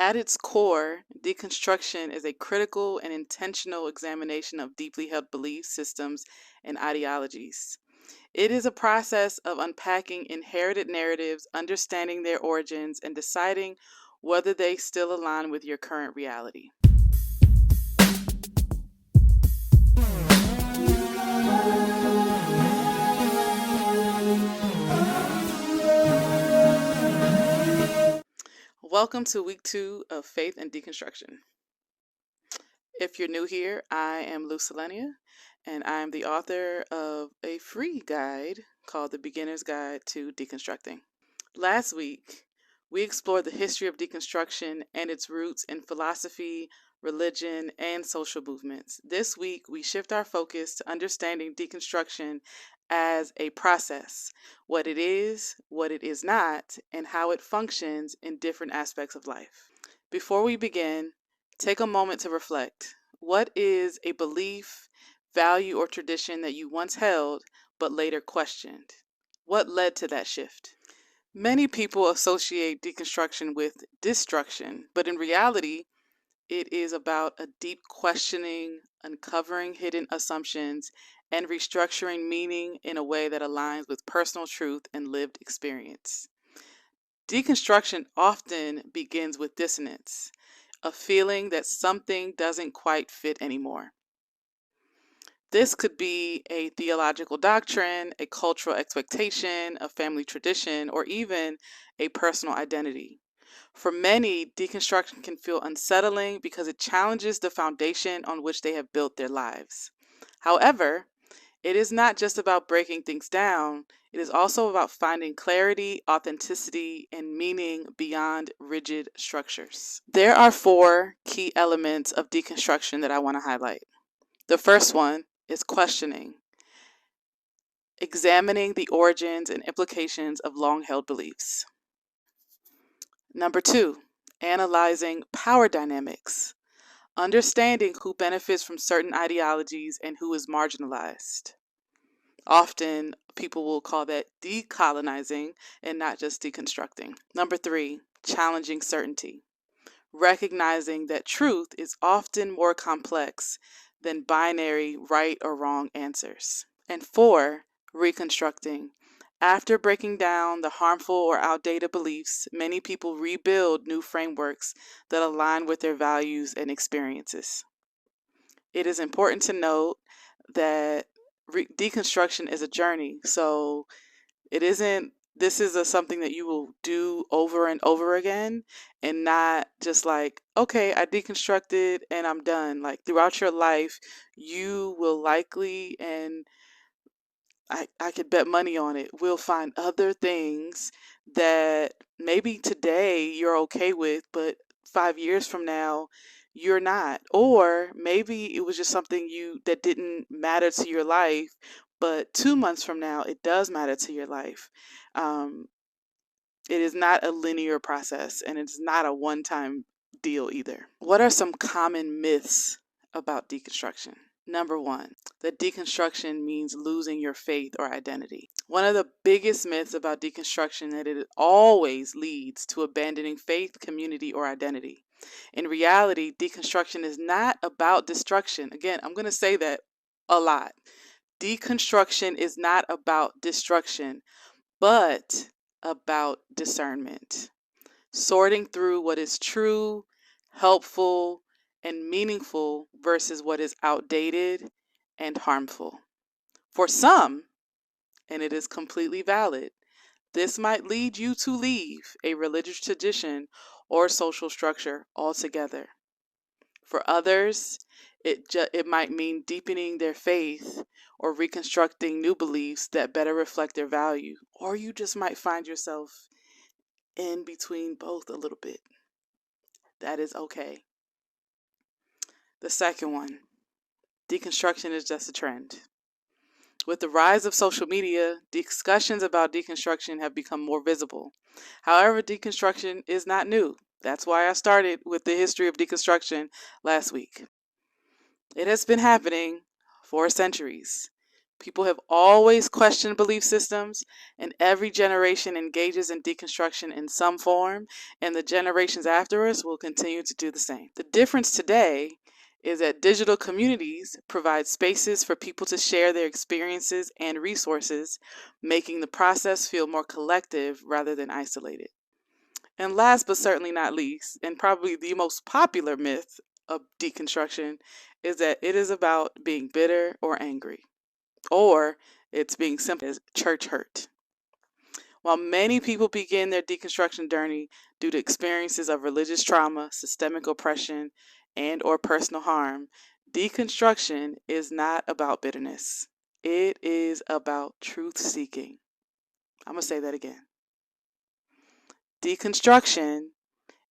At its core, deconstruction is a critical and intentional examination of deeply held belief systems and ideologies. It is a process of unpacking inherited narratives, understanding their origins, and deciding whether they still align with your current reality. Welcome to week 2 of Faith and Deconstruction. If you're new here, I am Lucelenia, and I am the author of a free guide called The Beginner's Guide to Deconstructing. Last week, we explored the history of deconstruction and its roots in philosophy, religion, and social movements. This week, we shift our focus to understanding deconstruction as a process, what it is not, and how it functions in different aspects of life. Before we begin, take a moment to reflect. What is a belief, value, or tradition that you once held but later questioned? What led to that shift? Many people associate deconstruction with destruction, but in reality, it is about a deep questioning, uncovering hidden assumptions, and restructuring meaning in a way that aligns with personal truth and lived experience. Deconstruction often begins with dissonance, a feeling that something doesn't quite fit anymore. This could be a theological doctrine, a cultural expectation, a family tradition, or even a personal identity. For many, deconstruction can feel unsettling because it challenges the foundation on which they have built their lives. However, it is not just about breaking things down, it is also about finding clarity, authenticity, and meaning beyond rigid structures. There are 4 key elements of deconstruction that I want to highlight. The first one is questioning, examining the origins and implications of long-held beliefs. Number 2, analyzing power dynamics, understanding who benefits from certain ideologies and who is marginalized. Often, people will call that decolonizing and not just deconstructing. Number 3, challenging certainty, recognizing that truth is often more complex than binary right or wrong answers. And 4, reconstructing. After breaking down the harmful or outdated beliefs, many people rebuild new frameworks that align with their values and experiences. It is important to note that deconstruction is a journey. So this is something that you will do over and over again, and not just like, okay, I deconstructed and I'm done. Like throughout your life, you will likely, and I could bet money on it, will find other things that maybe today you're okay with, but 5 years from now, you're not. Or maybe it was just something that didn't matter to your life, but 2 months from now, it does matter to your life. It is not a linear process, and it's not a one-time deal either. What are some common myths about deconstruction? Number 1, that deconstruction means losing your faith or identity. One of the biggest myths about deconstruction is that it always leads to abandoning faith, community, or identity. In reality, deconstruction is not about destruction. Again, I'm going to say that a lot. Deconstruction is not about destruction, but about discernment. Sorting through what is true, helpful, and meaningful versus what is outdated and harmful. For some, and it is completely valid, this might lead you to leave a religious tradition or social structure altogether. For others, it might mean deepening their faith or reconstructing new beliefs that better reflect their value. Or you just might find yourself in between both a little bit. That is okay. The second one, deconstruction is just a trend. With the rise of social media, discussions about deconstruction have become more visible. However, deconstruction is not new. That's why I started with the history of deconstruction last week. It has been happening for centuries. People have always questioned belief systems, and every generation engages in deconstruction in some form, and the generations after us will continue to do the same. The difference today is that digital communities provide spaces for people to share their experiences and resources, making the process feel more collective rather than isolated. And last but certainly not least, and probably the most popular myth of deconstruction, is that it is about being bitter or angry, or it's being simple as church hurt. While many people begin their deconstruction journey due to experiences of religious trauma, systemic oppression, and or personal harm, deconstruction is not about bitterness. It is about truth seeking. I'm going to say that again. Deconstruction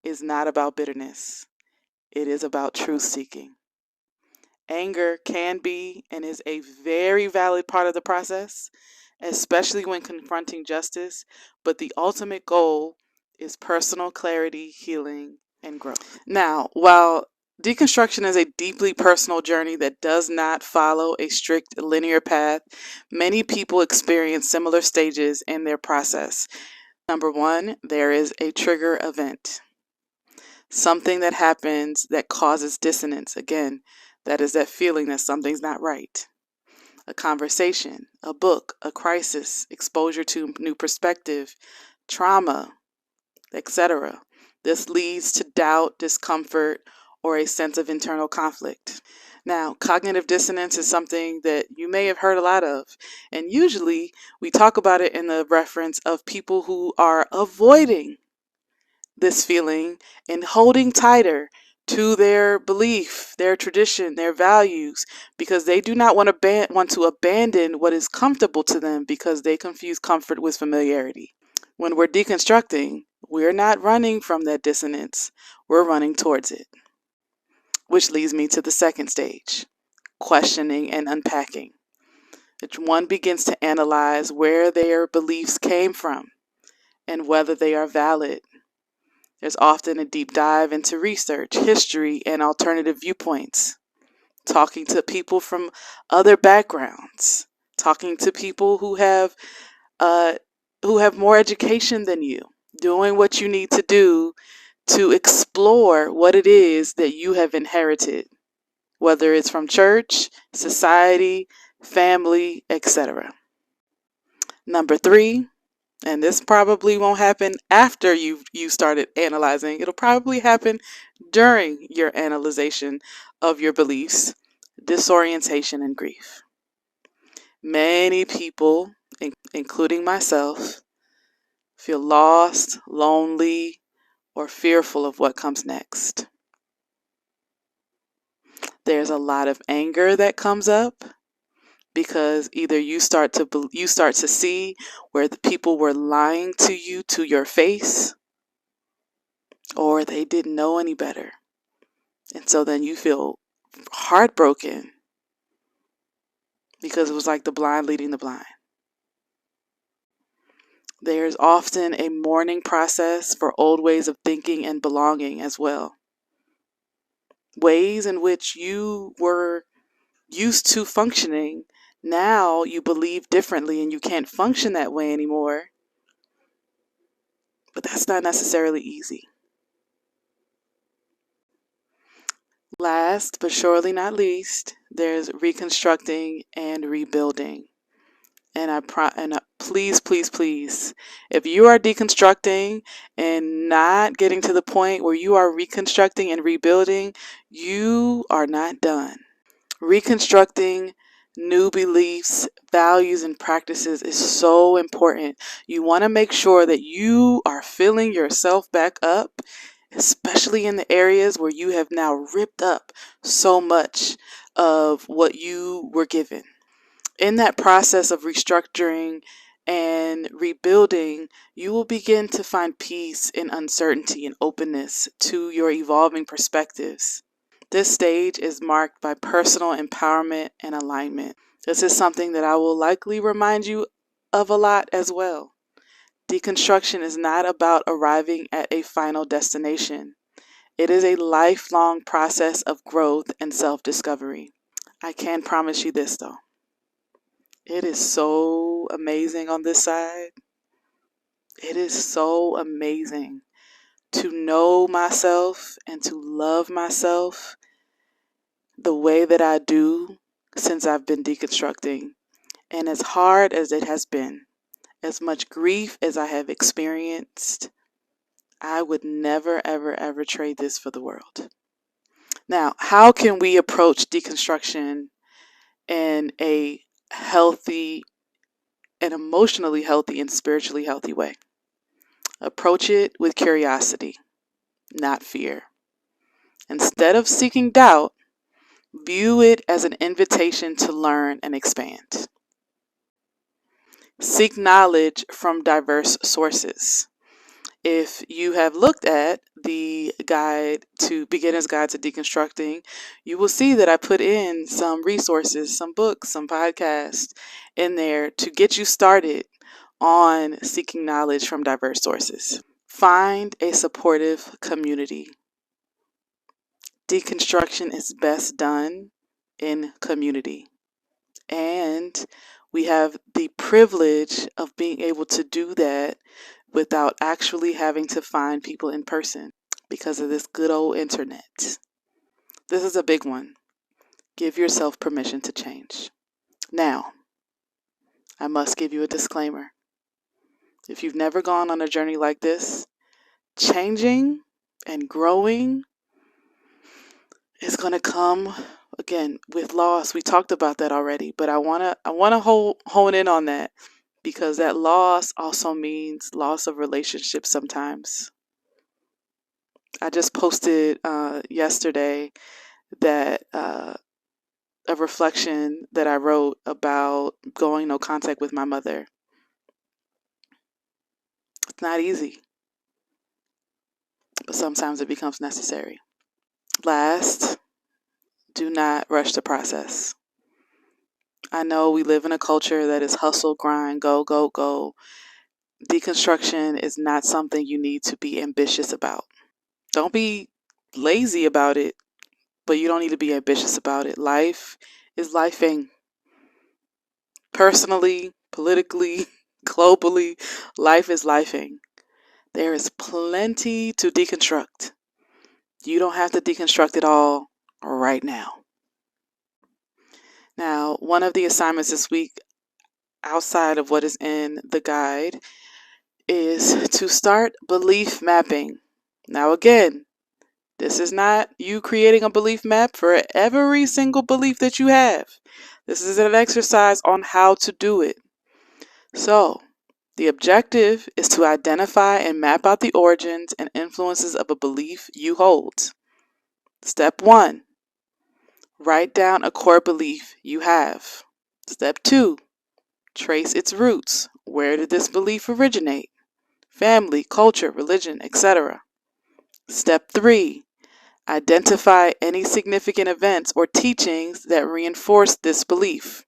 is not about bitterness. It is about truth seeking. Anger can be and is a very valid part of the process, especially when confronting justice, but the ultimate goal is personal clarity, healing, and growth. Now, while deconstruction is a deeply personal journey that does not follow a strict linear path, many people experience similar stages in their process. Number one, there is a trigger event. Something that happens that causes dissonance. Again, that is that feeling that something's not right. A conversation, a book, a crisis, exposure to new perspective, trauma, etc. This leads to doubt, discomfort, or a sense of internal conflict. Now, cognitive dissonance is something that you may have heard a lot of, and usually we talk about it in the reference of people who are avoiding this feeling and holding tighter to their belief, their tradition, their values, because they do not want to abandon what is comfortable to them because they confuse comfort with familiarity. When we're deconstructing, we're not running from that dissonance, we're running towards it. Which leads me to the second stage, questioning and unpacking. One begins to analyze where their beliefs came from and whether they are valid. There's often a deep dive into research, history, and alternative viewpoints. Talking to people from other backgrounds, talking to people who have more education than you, doing what you need to do to explore what it is that you have inherited, whether it's from church, society, family, etc. Number three, and this probably won't happen after you started analyzing. It'll probably happen during your analyzation of your beliefs, disorientation and grief. Many people, including myself, feel lost, lonely, or fearful of what comes next. There's a lot of anger that comes up because either you start to see where the people were lying to you to your face, or they didn't know any better. And so then you feel heartbroken because it was like the blind leading the blind. There's often a mourning process for old ways of thinking and belonging as well. Ways in which you were used to functioning, now you believe differently and you can't function that way anymore. But that's not necessarily easy. Last but surely not least, there's reconstructing and rebuilding. And please, please, please, if you are deconstructing and not getting to the point where you are reconstructing and rebuilding, you are not done. Reconstructing new beliefs, values, and practices is so important. You want to make sure that you are filling yourself back up, especially in the areas where you have now ripped up so much of what you were given. In that process of restructuring and rebuilding, you will begin to find peace in uncertainty and openness to your evolving perspectives. This stage is marked by personal empowerment and alignment. This is something that I will likely remind you of a lot as well. Deconstruction is not about arriving at a final destination. It is a lifelong process of growth and self-discovery. I can promise you this though. It is so amazing on this side. It is so amazing to know myself and to love myself the way that I do since I've been deconstructing. And as hard as it has been, as much grief as I have experienced, I would never, ever, ever trade this for the world. Now, how can we approach deconstruction in a healthy and emotionally healthy and spiritually healthy way? Approach it with curiosity, not fear. Instead of seeking doubt, view it as an invitation to learn and expand. Seek knowledge from diverse sources. If you have looked at the Beginner's Guide to Deconstructing, you will see that I put in some resources, some books, some podcasts in there to get you started on seeking knowledge from diverse sources. Find a supportive community. Deconstruction is best done in community. And we have the privilege of being able to do that without actually having to find people in person because of this good old internet. This is a big one. Give yourself permission to change. Now, I must give you a disclaimer. If you've never gone on a journey like this, changing and growing is going to come again with loss. We talked about that already, but I want to hone in on that because that loss also means loss of relationships sometimes. I just posted yesterday that a reflection that I wrote about going no contact with my mother. It's not easy, but sometimes it becomes necessary. Last, do not rush the process. I know we live in a culture that is hustle, grind, go, go, go. Deconstruction is not something you need to be ambitious about. Don't be lazy about it, but you don't need to be ambitious about it. Life is lifing. Personally, politically, globally, life is lifing. There is plenty to deconstruct. You don't have to deconstruct it all right now. Now, one of the assignments this week, outside of what is in the guide, is to start belief mapping. Now, again, this is not you creating a belief map for every single belief that you have. This is an exercise on how to do it. So, the objective is to identify and map out the origins and influences of a belief you hold. Step 1, write down a core belief you have. Step 2, trace its roots. Where did this belief originate? Family, culture, religion, etc. Step 3, identify any significant events or teachings that reinforce this belief.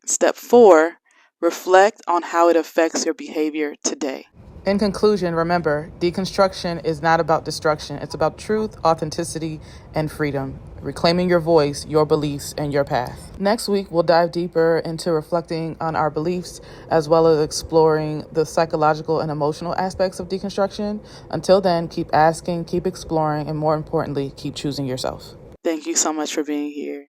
Step 4, reflect on how it affects your behavior today. In conclusion, remember, deconstruction is not about destruction. It's about truth, authenticity, and freedom. Reclaiming your voice, your beliefs, and your path. Next week, we'll dive deeper into reflecting on our beliefs as well as exploring the psychological and emotional aspects of deconstruction. Until then, keep asking, keep exploring, and more importantly, keep choosing yourself. Thank you so much for being here.